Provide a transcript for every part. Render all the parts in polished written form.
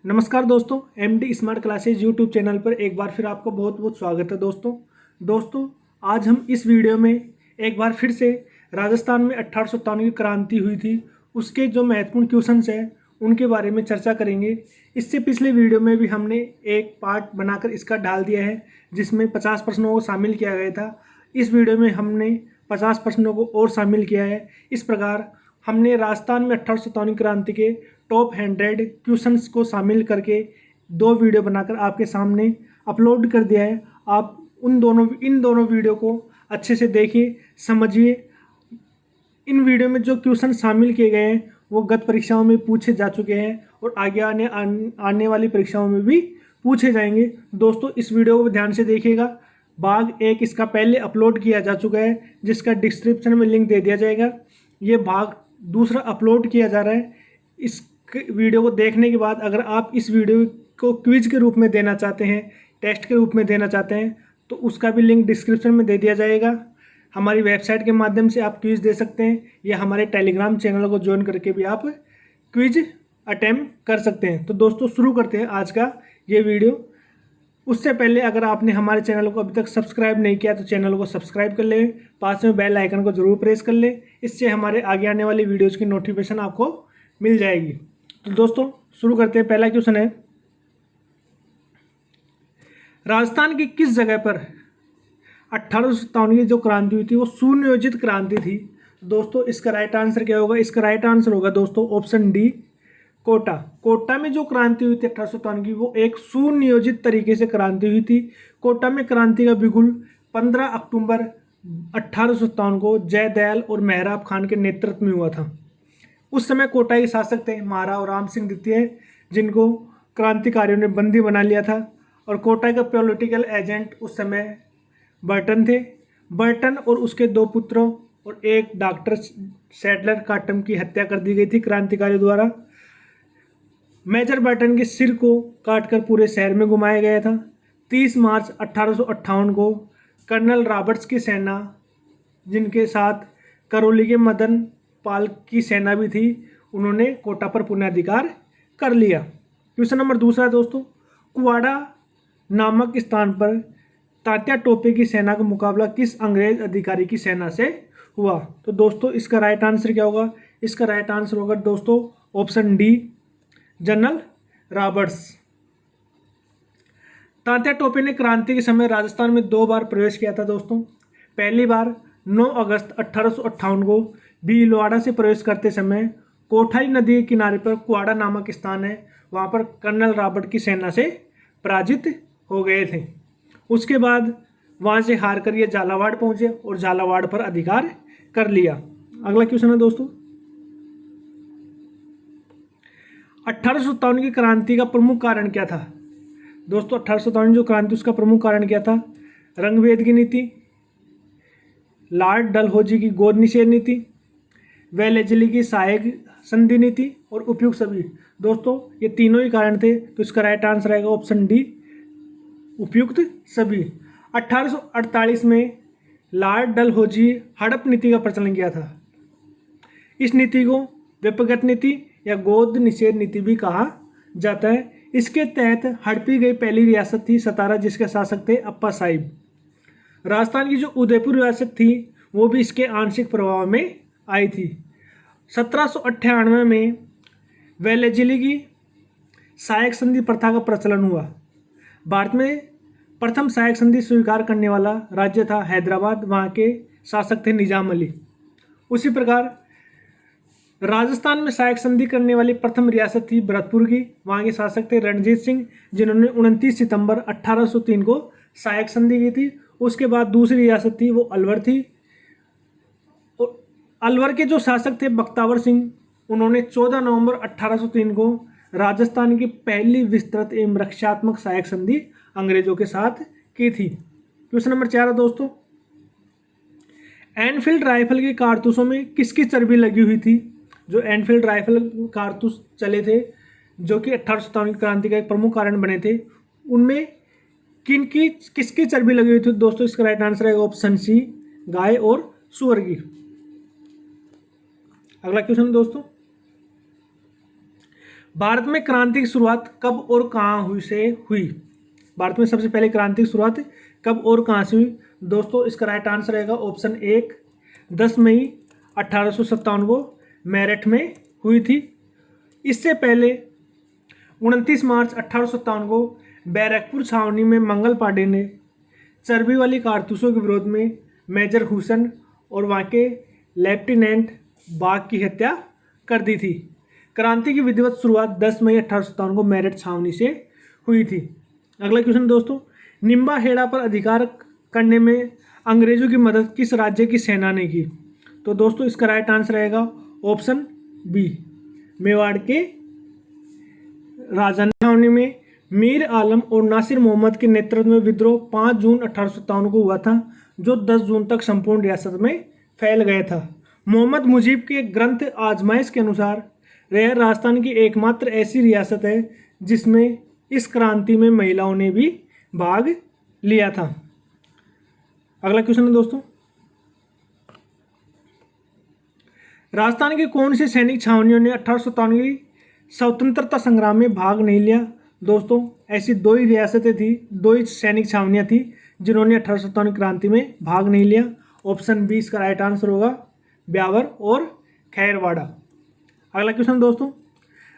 नमस्कार दोस्तों, MD smart classes YouTube channel पर एक बार फिर आपका बहुत बहुत स्वागत है। दोस्तों आज हम इस वीडियो में एक बार फिर से राजस्थान में 1897 की क्रांति हुई थी, उसके जो महत्वपूर्ण क्वेश्चंस हैं उनके बारे में चर्चा करेंगे। इससे पिछले वीडियो में भी हमने एक पार्ट बनाकर इसका डाल दिया है जिसमें 50 प्रश्नों को शामिल किया गया था। इस वीडियो में हमने 50 प्रश्नों को और शामिल किया है। इस प्रकार हमने राजस्थान में 1897 क्रांति के टॉप 100 क्वेश्चंस को शामिल करके दो वीडियो बनाकर आपके सामने अपलोड कर दिया है। आप इन दोनों वीडियो को अच्छे से देखिए, समझिए। इन वीडियो में जो क्वेश्चन शामिल किए गए हैं वो गत परीक्षाओं में पूछे जा चुके हैं और आगे आने वाली परीक्षाओं में भी पूछे जाएंगे। दोस्तों इस वीडियो को ध्यान से देखिएगा। भाग 1 इसका पहले अपलोड किया जा चुका है जिसका डिस्क्रिप्शन में लिंक दे दिया जाएगा। ये भाग दूसरा अपलोड किया जा रहा है। इस वीडियो को देखने के बाद अगर आप इस वीडियो को क्विज के रूप में देना चाहते हैं, टेस्ट के रूप में देना चाहते हैं, तो उसका भी लिंक डिस्क्रिप्शन में दे दिया जाएगा। हमारी वेबसाइट के माध्यम से आप क्विज दे सकते हैं या हमारे टेलीग्राम चैनल को ज्वाइन करके भी आप क्विज अटेम्प्ट कर सकते हैं। तो दोस्तों शुरू करते हैं आज का ये वीडियो। उससे पहले अगर आपने हमारे चैनल को अभी तक सब्सक्राइब नहीं किया तो चैनल को सब्सक्राइब कर लें, पास में बेल आइकन को जरूर प्रेस कर लें। इससे हमारे आगे आने वाली वीडियोज़ की नोटिफिकेशन आपको मिल जाएगी। तो दोस्तों शुरू करते हैं। पहला क्वेश्चन है, राजस्थान की किस जगह पर 1857 की जो क्रांति हुई थी वो सुनियोजित क्रांति थी? दोस्तों इसका राइट आंसर क्या होगा? इसका राइट आंसर होगा दोस्तों ऑप्शन डी, कोटा। कोटा में जो क्रांति हुई थी 1857 की वो एक सुनियोजित तरीके से क्रांति हुई थी। कोटा में क्रांति का बिगुल 15 अक्टूबर 1857 को जयदयाल और मेहराब खान के नेतृत्व में हुआ था। उस समय कोटा के शासक थे महाराव राम सिंह द्वितीय, जिनको क्रांतिकारियों ने बंदी बना लिया था। और कोटा का पॉलिटिकल एजेंट उस समय बर्टन थे। बर्टन और उसके दो पुत्रों और एक डॉक्टर सैडलर काटम की हत्या कर दी गई थी क्रांतिकारियों द्वारा। मेजर बर्टन के सिर को काटकर पूरे शहर में घुमाया गया था। 30 मार्च 1858 को कर्नल रॉबर्ट्स की सेना, जिनके साथ करौली के मदन पाल की सेना भी थी, उन्होंने कोटा पर पुनर्धिकार कर लिया। क्वेश्चन नंबर दूसरा दोस्तों, कुवाड़ा नामक स्थान पर तात्या टोपे की सेना का मुकाबला किस अंग्रेज अधिकारी की सेना से हुआ? तो दोस्तों इसका राइट आंसर क्या होगा? इसका राइट आंसर होगा दोस्तों option D, general Roberts. Tatya Tope ने क्रांति के समय राजस्थान में 2 बार प्रवेश किया था दोस्तों। पहली बार 9 अगस्त 1858 को भीलवाड़ा से प्रवेश करते समय कोठाई नदी के किनारे पर कुवाड़ा नामक स्थान है, वहाँ पर कर्नल रॉबर्ट की सेना से पराजित हो गए थे। उसके बाद वहाँ से हार कर ये झालावाड़ पहुँचे और झालावाड़ पर अधिकार कर लिया। अगला क्वेश्चन है दोस्तों, 1857 की क्रांति का प्रमुख कारण क्या था? दोस्तों 1857 जो क्रांति उसका प्रमुख कारण क्या था? रंगभेद की नीति, लॉर्ड डलहौजी की गोद निषेध नीति, वेलेजली की सहायक संधि नीति और उपयुक्त सभी। दोस्तों ये तीनों ही कारण थे, तो इसका राइट आंसर आएगा ऑप्शन डी, उपयुक्त सभी। 1848 में लॉर्ड डलहौजी हड़प नीति का प्रचलन किया था। इस नीति को व्यक्तिगत नीति या गोद निषेध नीति भी कहा जाता है। इसके तहत हड़पी गई पहली रियासत थी सतारा, जिसके शासक थे अप्पा साहिब। राजस्थान की जो उदयपुर रियासत थी वो भी इसके आंशिक प्रभाव में आई थी। 1798 में वेलेजली की सहायक संधि प्रथा का प्रचलन हुआ। भारत में प्रथम सहायक संधि स्वीकार करने वाला राज्य था हैदराबाद, वहाँ के शासक थे निजाम अली। उसी प्रकार राजस्थान में सहायक संधि करने वाली प्रथम रियासत थी भरतपुर की, वहाँ के शासक थे रणजीत सिंह, जिन्होंने 29 सितंबर 1803 को सहायक संधि की थी। उसके बाद दूसरी रियासत थी वो अलवर थी। और अलवर के जो शासक थे बख्तावर सिंह, उन्होंने 14 नवंबर 1803 को राजस्थान की पहली विस्तृत एवं रक्षात्मक सहायक संधि अंग्रेजों के साथ की थी। क्वेश्चन नंबर 4 दोस्तों, एनफील्ड राइफल के कारतूसों में किसकी चर्बी लगी हुई थी? जो एनफील्ड राइफल कारतूस चले थे जो कि 1857 की क्रांति का एक प्रमुख कारण बने थे, उनमें किसकी चर्बी लगी हुई थी? दोस्तों इसका राइट आंसर है ऑप्शन सी, गाय और सुअर की। अगला क्वेश्चन दोस्तों, भारत में क्रांति की शुरुआत कब और कहाँ हुई? भारत में सबसे पहले क्रांति की शुरुआत कब और कहाँ से हुई? दोस्तों इसका राइट आंसर रहेगा ऑप्शन 1, 10 मई 1857 को मेरठ में हुई थी। इससे पहले 29 मार्च 1857 को बैरकपुर छावनी में मंगल पांडे ने चर्बी वाली कारतूसों के विरोध में मेजर हुसैन और वहाँ के लेफ्टिनेंट बाग की हत्या कर दी थी। क्रांति की विधिवत शुरुआत 10 मई 1857 को मेरठ छावनी से हुई थी। अगला क्वेश्चन दोस्तों, निम्बा हेड़ा पर अधिकार करने में अंग्रेजों की मदद किस राज्य की सेना ने की? तो दोस्तों इसका राइट आंसर रहेगा ऑप्शन बी, मेवाड़ के राजा छावनी में मीर आलम और नासिर मोहम्मद के नेतृत्व में विद्रोह 5 जून 1857 को हुआ था, जो 10 जून तक संपूर्ण रियासत में फैल गया था। मोहम्मद मुजीब के ग्रंथ आजमाइश के अनुसार यह राजस्थान की एकमात्र ऐसी रियासत है जिसमें इस क्रांति में महिलाओं ने भी भाग लिया था। अगला क्वेश्चन है दोस्तों, राजस्थान की कौन सी सैनिक छावनियों ने 1857 की स्वतंत्रता संग्राम में भाग नहीं लिया? दोस्तों ऐसी दो ही रियासतें थी, दो ही सैनिक छावनियां थी जिन्होंने 1857 क्रांति में भाग नहीं लिया। ऑप्शन बी इसका राइट आंसर होगा, ब्यावर और खैरवाड़ा। अगला क्वेश्चन दोस्तों,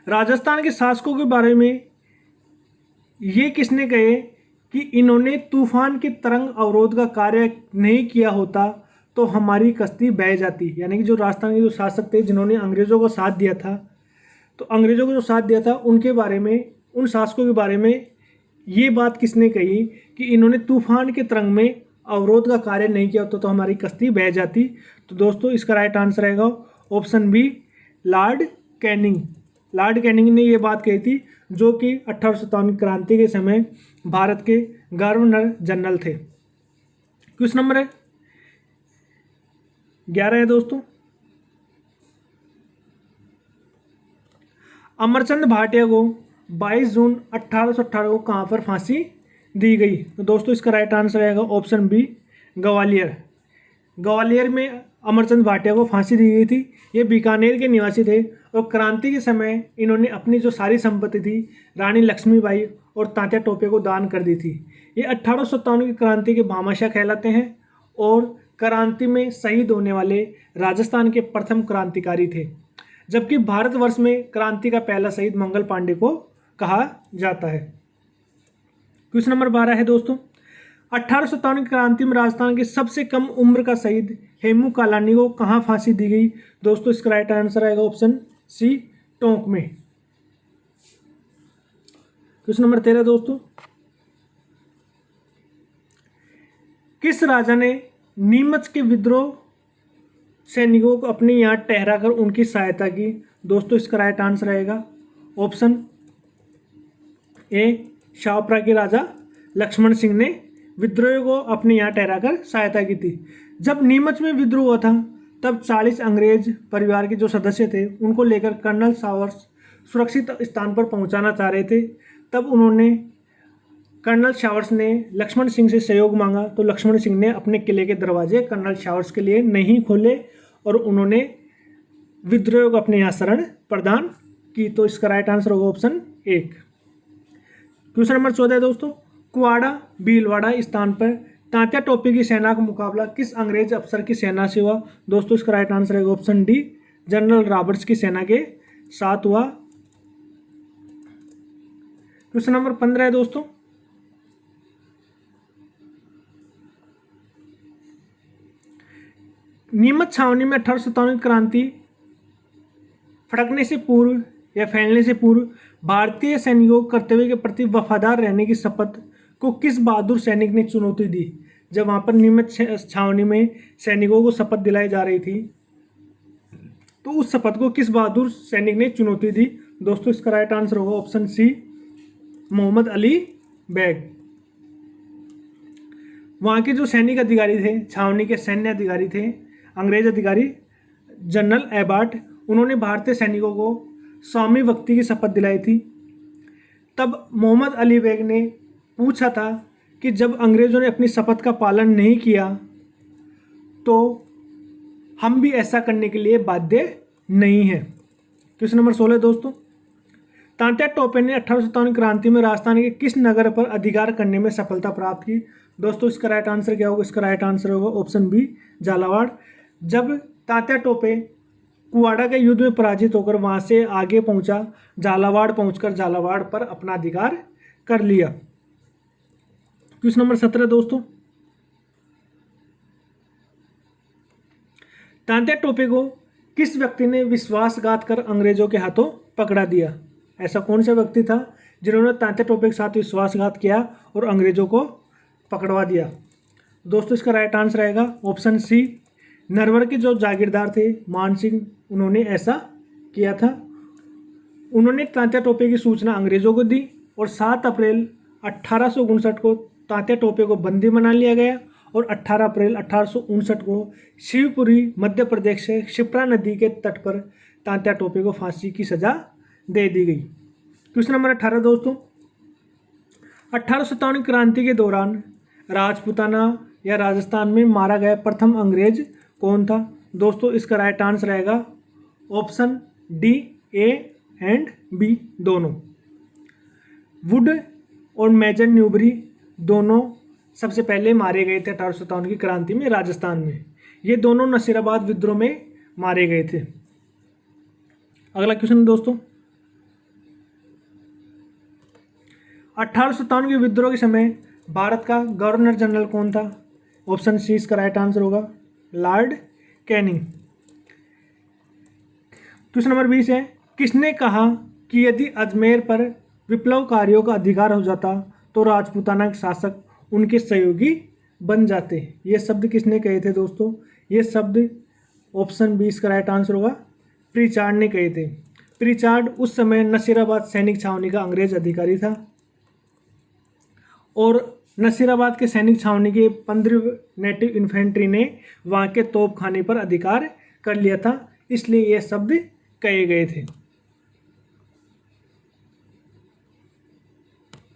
राजस्थान के शासकों के बारे में ये किसने कहे कि इन्होंने तूफान के तरंग अवरोध का कार्य नहीं किया होता तो हमारी कश्ती बह जाती? यानी कि जो राजस्थान के जो शासक थे जिन्होंने अंग्रेजों को साथ दिया था, तो अंग्रेजों को जो साथ दिया था उनके बारे में, उन शासकों के बारे में ये बात किसने कही कि इन्होंने तूफान के तरंग में अवरोध का कार्य नहीं किया होता तो हमारी कश्ती बह जाती? तो दोस्तों इसका राइट आंसर रहेगा option B, Lord Canning. Lord Canning ने ये बात कही थी, जो कि 1857 क्रांति के समय भारत के गवर्नर जनरल थे। क्वेश्चन नंबर 11 है दोस्तों, अमरचंद भाटिया को 22 जून 1818 को कहाँ पर फांसी दी गई? तो दोस्तों इसका राइट आंसर रहेगा ऑप्शन बी, ग्वालियर। ग्वालियर में अमरचंद भाटिया को फांसी दी गई थी। ये बीकानेर के निवासी थे और क्रांति के समय इन्होंने अपनी जो सारी संपत्ति थी रानी लक्ष्मीबाई और तात्या टोपे को दान कर दी थी। ये 1857 की क्रांति के भामाशाह कहलाते हैं और क्रांति में शहीद होने वाले राजस्थान के प्रथम क्रांतिकारी थे, जबकि भारतवर्ष में क्रांति का पहला शहीद मंगल पांडे को कहा जाता है। क्वेश्चन नंबर 12 है दोस्तों, 1857 की क्रांति में राजस्थान के सबसे कम उम्र का शहीद हेमू कालानी को कहाँ फांसी दी गई? दोस्तों इसका राइट आंसर आएगा ऑप्शन सी, टोंक में। क्वेश्चन नंबर 13 दोस्तों, किस राजा ने नीमच के विद्रोह सैनिकों को अपने यहाँ ठहराकर उनकी सहायता की? दोस्तों इसका राइट आंसर रहेगा ऑप्शन ए, शाहपुरा के राजा लक्ष्मण सिंह ने विद्रोह को अपने यहाँ ठहराकर सहायता की थी। जब नीमच में विद्रोह हुआ था तब 40 अंग्रेज परिवार के जो सदस्य थे उनको लेकर कर्नल सावर्स सुरक्षित स्थान पर पहुंचाना चाह रहे थे। तब उन्होंने, कर्नल शावर्स ने लक्ष्मण सिंह से सहयोग मांगा तो लक्ष्मण सिंह ने अपने किले के दरवाजे कर्नल शावर्स के लिए नहीं खोले और उन्होंने विद्रोह को अपने यहाँ शरण प्रदान की। तो इसका राइट आंसर होगा ऑप्शन 1। क्वेश्चन नंबर 14 दोस्तों, कुआड़ा भीलवाड़ा स्थान पर तात्या टोपे की सेना का मुकाबला किस अंग्रेज अफसर की सेना से हुआ? दोस्तों इसका राइट आंसर है ऑप्शन डी, जनरल रॉबर्ट्स की सेना के साथ हुआ। क्वेश्चन नंबर 15 है दोस्तों, नीमच छावनी में 1857 क्रांति फटकने से पूर्व या फैलने से पूर्व भारतीय सैनिकों को कर्तव्य के प्रति वफादार रहने की शपथ को किस बहादुर सैनिक ने चुनौती दी? जब वहाँ पर नीमच छावनी में सैनिकों को शपथ दिलाई जा रही थी तो उस शपथ को किस बहादुर सैनिक ने चुनौती दी? दोस्तों इसका राइट आंसर होगा ऑप्शन सी, मोहम्मद अली बैग। वहाँ के जो सैनिक अधिकारी थे, छावनी के सैन्य अधिकारी थे, अंग्रेज अधिकारी जनरल एबार्ट, उन्होंने भारतीय सैनिकों को स्वामी भक्ति की शपथ दिलाई थी। तब मोहम्मद अली बैग ने पूछा था कि जब अंग्रेजों ने अपनी शपथ का पालन नहीं किया तो हम भी ऐसा करने के लिए बाध्य नहीं हैं। क्वेश्चन नंबर 16 दोस्तों, तात्या टोपे ने 1857 क्रांति में राजस्थान के किस नगर पर अधिकार करने में सफलता प्राप्त की? दोस्तों इसका राइट आंसर क्या होगा? इसका राइट आंसर होगा ऑप्शन बी, झालावाड़। जब तात्या टोपे कुवाड़ा के युद्ध में पराजित होकर वहां से आगे पहुंचा, झालावाड़ पहुंचकर झालावाड़ पर अपना अधिकार कर लिया। क्वेश्चन नंबर 17 दोस्तों, तात्या टोपे को किस व्यक्ति ने विश्वासघात कर अंग्रेजों के हाथों पकड़ा दिया? ऐसा कौन सा व्यक्ति था जिन्होंने तात्या टोपे के साथ विश्वासघात किया और अंग्रेजों को पकड़वा दिया? दोस्तों इसका राइट आंसर रहेगा ऑप्शन सी, नरवर के जो जागीरदार थे मान सिंह, उन्होंने ऐसा किया था। उन्होंने तात्या टोपे की सूचना अंग्रेजों को दी और 7 अप्रैल 1859 को तात्या टोपे को बंदी बना लिया गया और 18 अप्रैल 1859 को शिवपुरी मध्य प्रदेश से क्षिप्रा नदी के तट पर तात्या टोपे को फांसी की सजा दे दी गई। क्वेश्चन नंबर 18 दोस्तों, 1857 क्रांति के दौरान राजपूताना या राजस्थान में मारा गया प्रथम अंग्रेज कौन था? दोस्तों इसका राइट आंसर रहेगा option D, A and B दोनों। वुड और मेजर न्यूबरी दोनों सबसे पहले मारे गए थे 1857 की क्रांति में राजस्थान में। ये दोनों नसीराबाद विद्रोह में मारे गए थे। अगला क्वेश्चन दोस्तों, 1857 के विद्रोह के समय भारत का गवर्नर जनरल कौन था? ऑप्शन सी इसका राइट आंसर होगा लॉर्ड कैनिंग। क्वेश्चन नंबर 20 है, किसने कहा कि यदि अजमेर पर विप्लवकारियों का अधिकार हो जाता तो राजपूताना के शासक उनके सहयोगी बन जाते? ये शब्द किसने कहे थे दोस्तों? ये शब्द ऑप्शन बी इसका राइट आंसर होगा प्रीचार्ड ने कहे थे। प्रीचार्ड उस समय नसीराबाद सैनिक छावनी का अंग्रेज अधिकारी था और नसीराबाद के सैनिक छावनी के 15 नेटिव इन्फेंट्री ने वहाँ के तोपखाने पर अधिकार कर लिया था, इसलिए ये शब्द कहे गए थे।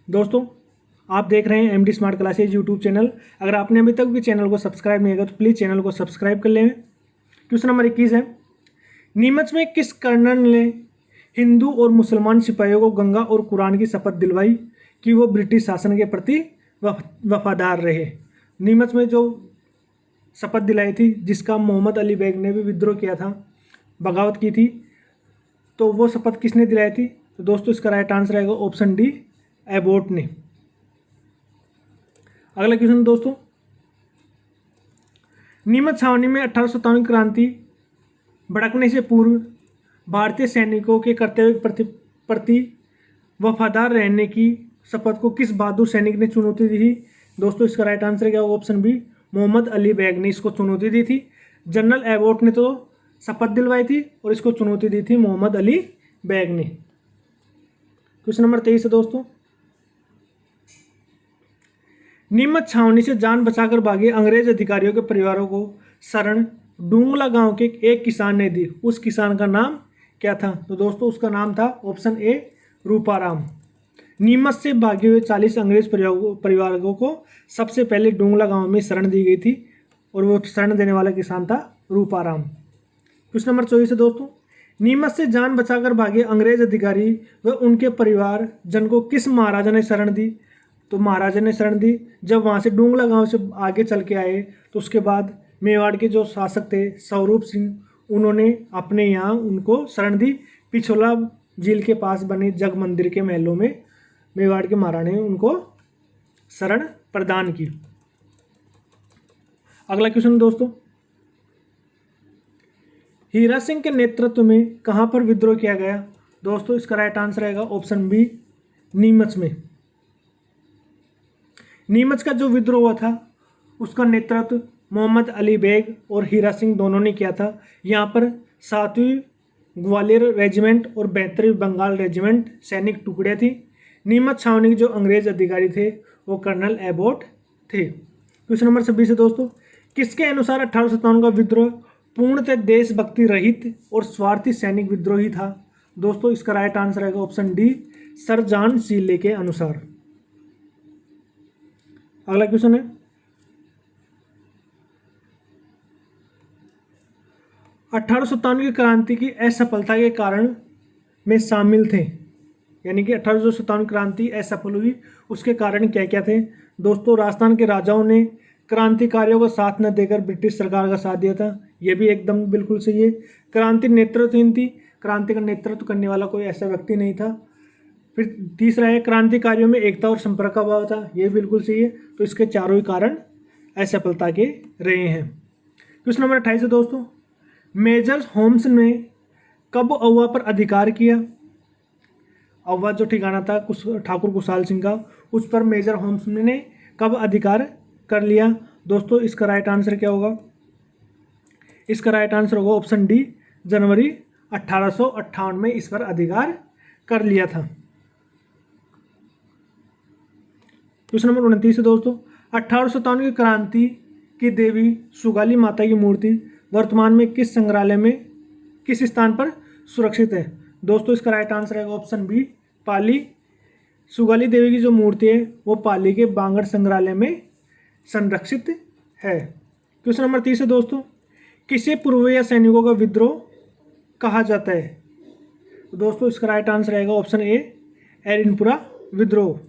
दोस्तों आप देख रहे हैं MD smart classes YouTube channel. अगर आपने अभी तक भी चैनल को सब्सक्राइब नहीं किया तो प्लीज़ चैनल को सब्सक्राइब कर लें। क्वेश्चन नंबर 21 है, नीमच में किस कर्नल ने हिंदू और मुसलमान सिपाहियों को गंगा और कुरान की शपथ दिलवाई कि वो ब्रिटिश शासन के प्रति वफादार रहे? नीमच में जो शपथ दिलाई थी, जिसका मोहम्मद अली बेग ने भी विद्रोह किया था, बगावत की थी, तो वो शपथ किसने दिलाई थी? तो दोस्तों इसका राइट आंसर रहेगा ऑप्शन डी, एबोट ने। अगला क्वेश्चन दोस्तों, नीमच छावनी में 1857 क्रांति भड़कने से पूर्व भारतीय सैनिकों के कर्तव्य के प्रति वफादार रहने की शपथ को किस बहादुर सैनिक ने चुनौती दी थी? दोस्तों इसका राइट आंसर क्या होगा? ऑप्शन बी, मोहम्मद अली बेग ने इसको चुनौती दी थी। जनरल एबोट ने तो शपथ दिलवाई थी और इसको चुनौती दी थी मोहम्मद अली बेग ने। क्वेश्चन नंबर 23 है दोस्तों, नीमच छावनी से जान बचाकर भागे अंग्रेज अधिकारियों के परिवारों को शरण डूंगला गांव के एक किसान ने दी। उस किसान का नाम क्या था? तो दोस्तों उसका नाम था ऑप्शन ए, रूपाराम। नीमच से भागे हुए 40 अंग्रेज परिवारों को सबसे पहले डूंगला गांव में शरण दी गई थी और वो शरण देने वाला किसान था रूपाराम। क्वेश्चन नंबर 24 है दोस्तों, नीमच से जान बचाकर भागे अंग्रेज अधिकारी व उनके परिवार जन को किस महाराजा ने शरण दी? तो महाराजा ने शरण दी जब वहाँ से डूंगला गांव से आगे चल के आए तो उसके बाद मेवाड़ के जो शासक थे स्वरूप सिंह, उन्होंने अपने यहाँ उनको शरण दी। पिछोला झील के पास बने जग मंदिर के महलों में मेवाड़ के महाराणा ने उनको शरण प्रदान की। अगला क्वेश्चन दोस्तों, हीरा सिंह के नेतृत्व में कहाँ पर विद्रोह किया गया? दोस्तों इसका राइट आंसर रहेगा ऑप्शन बी, नीमच में। नीमच का जो विद्रोह हुआ था उसका नेतृत्व मोहम्मद अली बेग और हीरा सिंह दोनों ने किया था। यहाँ पर 7वीं ग्वालियर रेजिमेंट और 72वीं बंगाल रेजिमेंट सैनिक टुकड़े थी। नीमच छावनी के जो अंग्रेज अधिकारी थे वो कर्नल एबोट थे। क्वेश्चन नंबर 26 है दोस्तों, किसके अनुसार 1857 का विद्रोह पूर्णतः देशभक्ति रहित और स्वार्थी सैनिक विद्रोह ही था? दोस्तों इसका राइट आंसर रहेगा ऑप्शन डी, सर जॉन सीले के अनुसार। अगला क्वेश्चन है, 1857 की क्रांति की असफलता के कारण में शामिल थे। यानी कि 1857 क्रांति असफल हुई, उसके कारण क्या क्या थे दोस्तों? राजस्थान के राजाओं ने क्रांतिकारियों को साथ न देकर ब्रिटिश सरकार का साथ दिया था, ये भी एकदम बिल्कुल सही है। क्रांति नेतृत्वहीन थी, क्रांति का नेतृत्व करने वाला कोई ऐसा व्यक्ति नहीं था। फिर तीसरा है क्रांतिकारियों में एकता और संपर्क का अभाव था, ये बिल्कुल सही है। तो इसके चारों ही कारण असफलता के रहे हैं। क्वेश्चन नंबर 28 है दोस्तों, मेजर होम्स ने कब औवा पर अधिकार किया? औवा जो ठिकाना था ठाकुर कुशाल सिंह का, उस पर मेजर होम्स ने कब अधिकार कर लिया? दोस्तों इसका राइट आंसर क्या होगा? इसका राइट आंसर होगा ऑप्शन डी, जनवरी 1858 में इस पर अधिकार कर लिया था। क्वेश्चन नंबर 29 है दोस्तों, 1857 की क्रांति की देवी सुगाली माता की मूर्ति वर्तमान में किस संग्रहालय में किस स्थान पर सुरक्षित है? दोस्तों इसका राइट आंसर है ऑप्शन बी, पाली। सुगाली देवी की जो मूर्ति है वो पाली के बांगड़ संग्रहालय में संरक्षित है। क्वेश्चन नंबर 30 है दोस्तों, किसे पूर्वीय सैनिकों का विद्रोह कहा जाता है? दोस्तों इसका राइट आंसर रहेगा ऑप्शन ए, एरिनपुरा विद्रोह।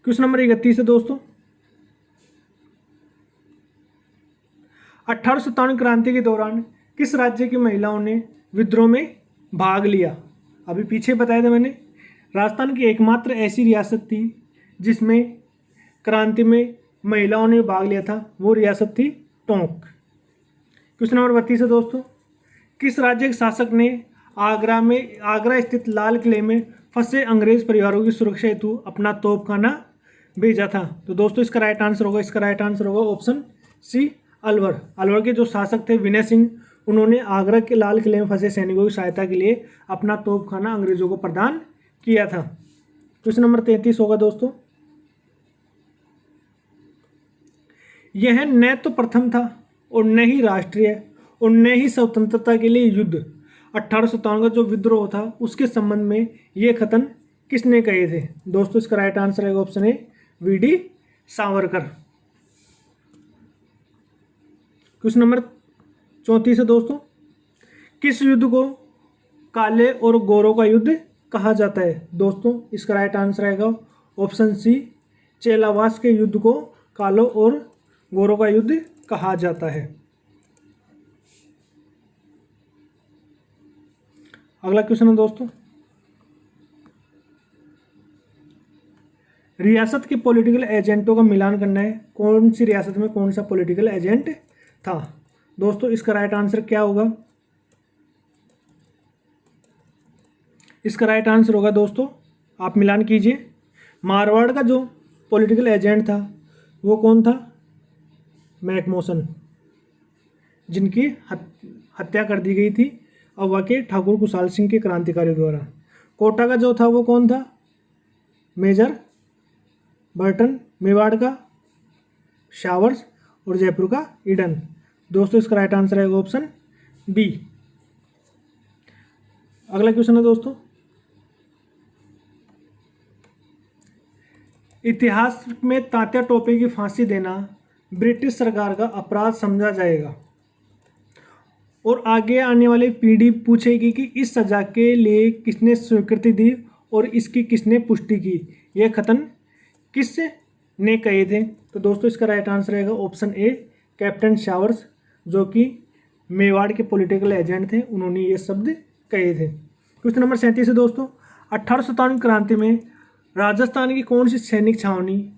क्वेश्चन नंबर 31 है दोस्तों, 1857 क्रांति के दौरान किस राज्य की महिलाओं ने विद्रोह में भाग लिया? अभी पीछे बताया था मैंने, राजस्थान की एकमात्र ऐसी रियासत थी जिसमें क्रांति में महिलाओं ने भाग लिया था, वो रियासत थी टोंक। क्वेश्चन नंबर 32 है दोस्तों, किस राज्य के शासक ने आगरा स्थित लाल किले में फंसे अंग्रेज परिवारों की सुरक्षा हेतु अपना तोपखाना भेजा था? तो दोस्तों इसका राइट आंसर होगा ऑप्शन सी, अलवर। अलवर के जो शासक थे विनय सिंह, उन्होंने आगरा के लाल किले में फंसे सैनिकों की सहायता के लिए अपना तोपखाना अंग्रेजों को प्रदान किया था। क्वेश्चन नंबर 33 होगा दोस्तों, यह न तो प्रथम था और न ही राष्ट्रीय और न ही स्वतंत्रता के लिए युद्ध 1857 का जो विद्रोह था उसके संबंध में ये कथन किसने कहे थे? दोस्तों इसका राइट आंसर है option A, VD. Savarkar. Question number 34 है दोस्तों, किस युद्ध को काले और गोरों का युद्ध कहा जाता है? दोस्तों इसका राइट आंसर आएगा ऑप्शन सी, चेलावास के युद्ध को कालों और गोरों का युद्ध कहा जाता है। अगला क्वेश्चन है दोस्तों, रियासत के पॉलिटिकल एजेंटों का मिलान करना है, कौन सी रियासत में कौन सा पॉलिटिकल एजेंट था? दोस्तों इसका राइट आंसर क्या होगा? इसका राइट आंसर होगा दोस्तों, आप मिलान कीजिए, मारवाड़ का जो पॉलिटिकल एजेंट था वो कौन था? मैकमोहन, जिनकी हत्या कर दी गई थी औवा के ठाकुर कुशाल सिंह के क्रांतिकारियों द्वारा। कोटा का जो था वो कौन था? मेजर बर्टन, मेवाड़ का शावर्स और जयपुर का ईडन। दोस्तों इसका राइट आंसर है ऑप्शन बी। अगला क्वेश्चन है दोस्तों, इतिहास में तात्या टोपे की फांसी देना ब्रिटिश सरकार का अपराध समझा जाएगा और आगे आने वाली पीढ़ी पूछेगी कि इस सजा के लिए किसने स्वीकृति दी और इसकी किसने पुष्टि की, यह कथन किस ने कहे थे? तो दोस्तों इसका राइट आंसर रहेगा ऑप्शन ए, कैप्टन शावर्स, जो कि मेवाड़ के पॉलिटिकल एजेंट थे, उन्होंने ये शब्द कहे थे। क्वेश्चन नंबर 37 है दोस्तों, 1857 क्रांति में राजस्थान की कौन सी सैनिक छावनी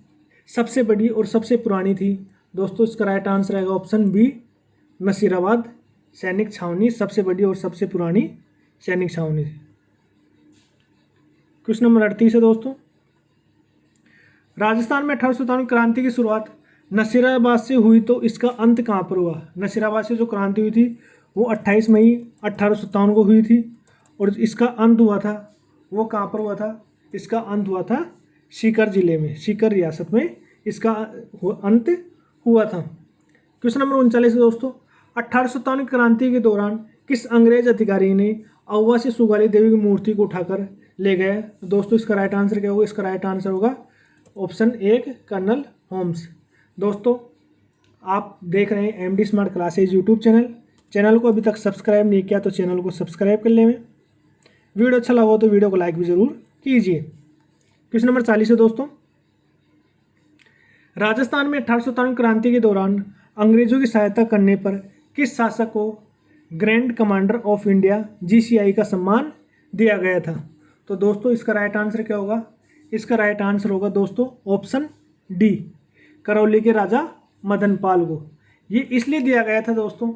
सबसे बड़ी और सबसे पुरानी थी? दोस्तों इसका राइट आंसर रहेगा ऑप्शन बी, नसीराबाद सैनिक छावनी सबसे बड़ी और सबसे पुरानी सैनिक छावनी थी। क्वेश्चन नंबर 38 है दोस्तों, राजस्थान में 1857 क्रांति की शुरुआत नसीराबाद से हुई तो इसका अंत कहाँ पर हुआ? नसीराबाद से जो क्रांति हुई थी वो 28 मई 1857 को हुई थी और इसका अंत हुआ था वो कहाँ पर हुआ था? इसका अंत हुआ था सीकर जिले में, सीकर रियासत में इसका अंत हुआ था। क्वेश्चन नंबर 39 है दोस्तों, 1857 क्रांति के दौरान किस अंग्रेज अधिकारी ने औवा से सुगाली देवी की मूर्ति को उठाकर ले गए? दोस्तों इसका राइट आंसर क्या होगा? इसका राइट आंसर होगा ऑप्शन एक, कर्नल होम्स। दोस्तों आप देख रहे हैं MD smart classes YouTube channel को अभी तक सब्सक्राइब नहीं किया तो चैनल को सब्सक्राइब कर लें। वीडियो अच्छा लगा हो तो वीडियो को लाइक भी जरूर कीजिए। क्वेश्चन नंबर 40 है दोस्तों, राजस्थान में 1897 क्रांति के दौरान अंग्रेजों की सहायता करने पर किस शासक को grand commander of India GCI का सम्मान दिया गया था? तो दोस्तों इसका राइट आंसर क्या होगा? इसका राइट आंसर होगा दोस्तों ऑप्शन डी, करौली के राजा मदन पाल को। ये इसलिए दिया गया था दोस्तों,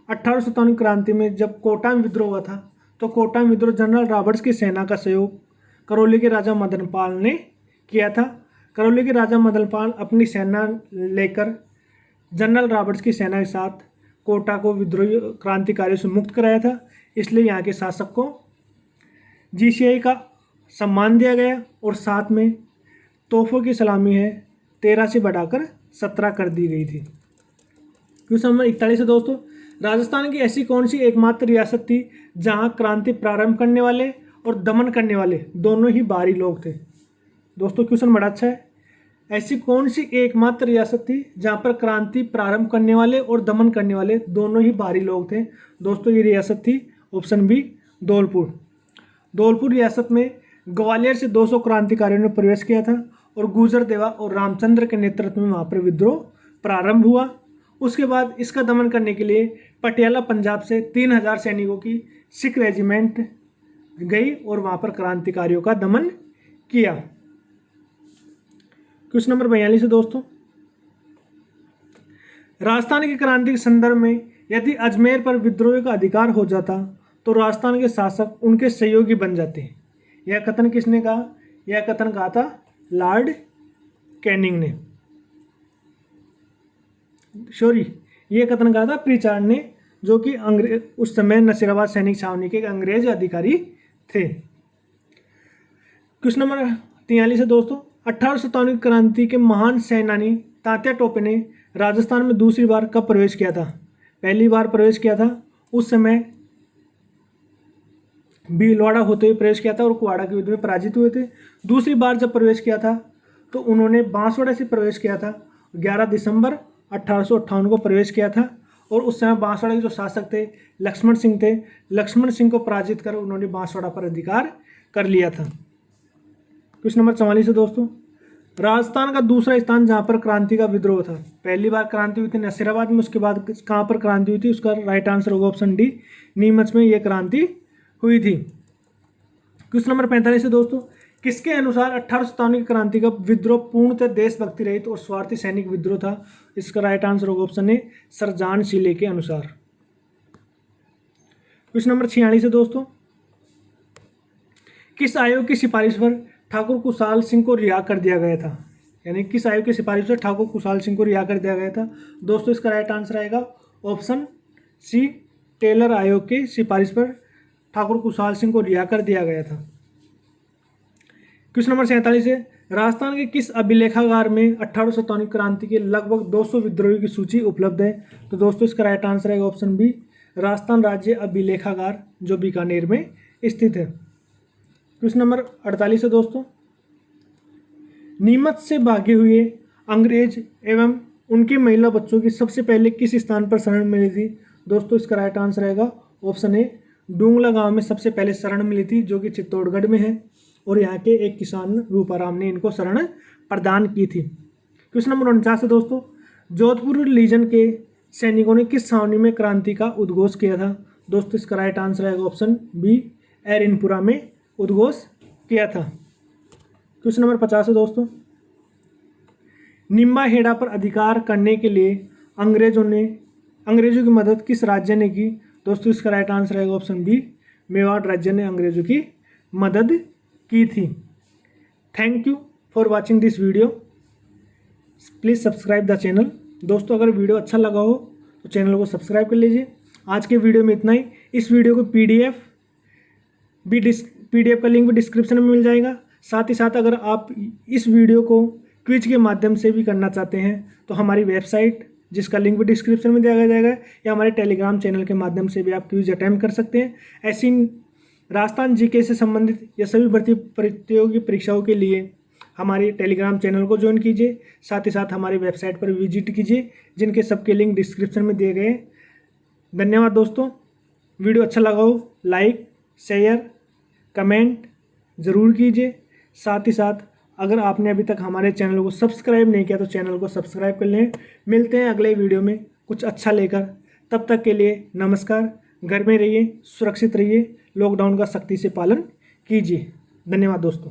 1897 क्रांति में जब कोटा में विद्रोह हुआ था, तो कोटा में विद्रोह जनरल रॉबर्ट्स की सेना का सहयोग करौली के राजा मदन पाल ने किया था। करौली के राजा मदन पाल अपनी सेना लेकर जनरल रॉबर्ट्स की सेना के साथ कोटा को विद्रोही क्रांतिकारियों से मुक्त कराया था, इसलिए यहाँ के शासक को GCI का सम्मान दिया गया और साथ में तोहफों की सलामी है 13 से बढ़ाकर 17 कर दी गई थी। क्वेश्चन नंबर 41 है दोस्तों, राजस्थान की ऐसी कौन सी एकमात्र रियासत थी जहां क्रांति प्रारंभ करने वाले और दमन करने वाले दोनों ही बाहरी लोग थे? दोस्तों क्वेश्चन बड़ा अच्छा है। ऐसी कौन सी एकमात्र रियासत थी जहां पर क्रांति प्रारंभ करने वाले और दमन करने वाले दोनों ही बाहरी लोग थे? दोस्तों ये रियासत थी ऑप्शन बी, धौलपुर। धौलपुर रियासत में ग्वालियर से 200 क्रांतिकारियों ने प्रवेश किया था और गुजर देवा और रामचंद्र के नेतृत्व में वहाँ पर विद्रोह प्रारंभ हुआ। उसके बाद इसका दमन करने के लिए पटियाला पंजाब से 3000 सैनिकों की सिख रेजिमेंट गई और वहाँ पर क्रांतिकारियों का दमन किया। क्वेश्चन नंबर 42 है दोस्तों, राजस्थान की क्रांति के संदर्भ में यदि अजमेर पर विद्रोह का अधिकार हो जाता तो राजस्थान के शासक उनके सहयोगी बन जाते। यह कथन किसने कहा? यह कथन कहा था लॉर्ड कैनिंग ने। यह कथन कहा था प्रीचार्ड ने, जो कि अंग्रेज उस समय नसीराबाद सैनिक छावनी के अंग्रेज अधिकारी थे। क्वेश्चन नंबर 43 है दोस्तों, 1897 क्रांति के महान सेनानी तात्या टोपे ने राजस्थान में दूसरी बार कब प्रवेश किया था? पहली बार प्रवेश किया था उस समय भीलवाड़ा होते हुए प्रवेश किया था और कुवाड़ा के युद्ध में पराजित हुए थे। दूसरी बार जब प्रवेश किया था तो उन्होंने बांसवाड़ा से प्रवेश किया था। 11 दिसंबर 1858 को प्रवेश किया था और उस समय बांसवाड़ा के जो शासक थे लक्ष्मण सिंह थे। लक्ष्मण सिंह को पराजित कर उन्होंने बांसवाड़ा पर अधिकार कर लिया था। क्वेश्चन नंबर 44 है दोस्तों, राजस्थान का दूसरा स्थान जहाँ पर क्रांति का विद्रोह था। पहली बार क्रांति हुई थी नसीराबाद में, उसके बाद कहाँ पर क्रांति हुई थी? उसका राइट आंसर होगा ऑप्शन डी, नीमच में यह क्रांति हुई थी। क्वेश्चन नंबर 45 है दोस्तों, किसके अनुसार 1897 की क्रांति का विद्रोह पूर्णतः देशभक्ति रहित और स्वार्थी सैनिक विद्रोह था? इसका राइट आंसर होगा ऑप्शन ए, सर जॉन शीले के अनुसार। क्वेश्चन नंबर 46 है दोस्तों, किस आयोग की सिफारिश पर ठाकुर कुशाल सिंह को रिहा कर दिया गया था? यानी किस आयोग की सिफारिश पर ठाकुर कुशाल सिंह को रिहा कर दिया गया था? दोस्तों इसका राइट आंसर आएगा ऑप्शन सी, टेलर आयोग की सिफारिश पर ठाकुर कुशाल सिंह को रिहा कर दिया गया था। क्वेश्चन नंबर 47 है, राजस्थान के किस अभिलेखागार में 1897 क्रांति के लगभग 200 विद्रोहियों की सूची उपलब्ध है? तो दोस्तों इसका राइट आंसर है ऑप्शन बी, राजस्थान राज्य अभिलेखागार जो बीकानेर में स्थित है। क्वेश्चन नंबर 48 है दोस्तों, नीमच से भागे हुए अंग्रेज एवं उनके महिला बच्चों की सबसे पहले किस स्थान पर शरण मिली थी? दोस्तों इसका राइट आंसर आएगा ऑप्शन ए, डूंगला गांव में सबसे पहले शरण मिली थी, जो कि चित्तौड़गढ़ में है और यहाँ के एक किसान रूपाराम ने इनको शरण प्रदान की थी। क्वेश्चन नंबर 49 है दोस्तों, जोधपुर लीजन के सैनिकों ने किस छावनी में क्रांति का उद्घोष किया था? दोस्तों इसका राइट आंसर आएगा ऑप्शन बी, एरिनपुरा में उद्घोष किया था। क्वेश्चन नंबर 50 है दोस्तों, निम्बा हेड़ा पर अधिकार करने के लिए अंग्रेजों की मदद किस राज्य ने की? दोस्तों इसका राइट आंसर आएगा ऑप्शन बी, मेवाड़ राज्य ने अंग्रेजों की मदद की थी। Thank you for watching this video, please subscribe the channel. दोस्तों अगर वीडियो अच्छा लगा हो तो चैनल को सब्सक्राइब कर लीजिए। आज के वीडियो में इतना ही। इस वीडियो को पीडीएफ का लिंक भी डिस्क्रिप्शन में मिल जाएगा। साथ ही साथ अगर आप इस वीडियो को क्विज के माध्यम से भी करना चाहते हैं तो हमारी वेबसाइट, जिसका लिंक भी डिस्क्रिप्शन में दिया जाएगा, या हमारे टेलीग्राम चैनल के माध्यम से भी आप क्विज अटैम्प्ट कर सकते हैं। ऐसी राजस्थान जीके से संबंधित या सभी भर्ती प्रतियोगी परीक्षाओं के लिए हमारे टेलीग्राम चैनल को ज्वाइन कीजिए। साथ ही साथ हमारी वेबसाइट पर विजिट कीजिए, जिनके सबके लिंक डिस्क्रिप्शन में दिए गए हैं। धन्यवाद दोस्तों। वीडियो अच्छा लगा हो लाइक, शेयर कमेंट ज़रूर कीजिए। साथ ही साथ अगर आपने अभी तक हमारे चैनल को सब्सक्राइब नहीं किया तो चैनल को सब्सक्राइब कर लें। मिलते हैं अगले वीडियो में कुछ अच्छा लेकर। तब तक के लिए नमस्कार। घर में रहिए, सुरक्षित रहिए, लॉकडाउन का सख्ती से पालन कीजिए। धन्यवाद दोस्तों।